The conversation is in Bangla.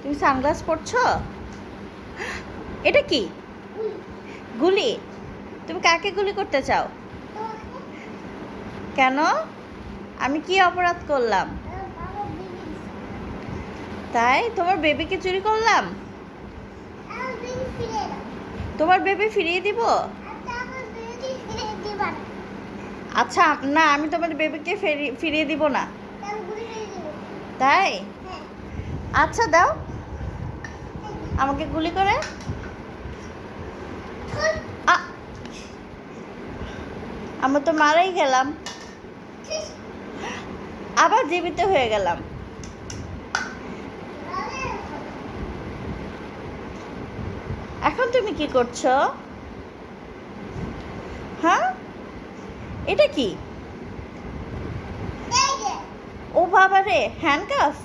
তুমি সানগ্লাস পরছো? এটা কি? গুলি? তুমি কাকে গুলি করতে চাও? কেন? আমি কি অপরাধ করলাম? তাই তোমার বেবিকে চুরি করলাম? তোমার বেবি ফিরিয়ে দিব? আচ্ছা না, আমি তোমার বেবিকে ফিরিয়ে দিব না। তাই? আচ্ছা দাও আমাকে গুলি করে। আমরা তো মারাই গেলাম, আবার জীবিত হয়ে গেলাম। এখন তুমি কি করছো? হ্যাঁ, এটা কি? ও বাবা রে, হ্যান্ডকাফ।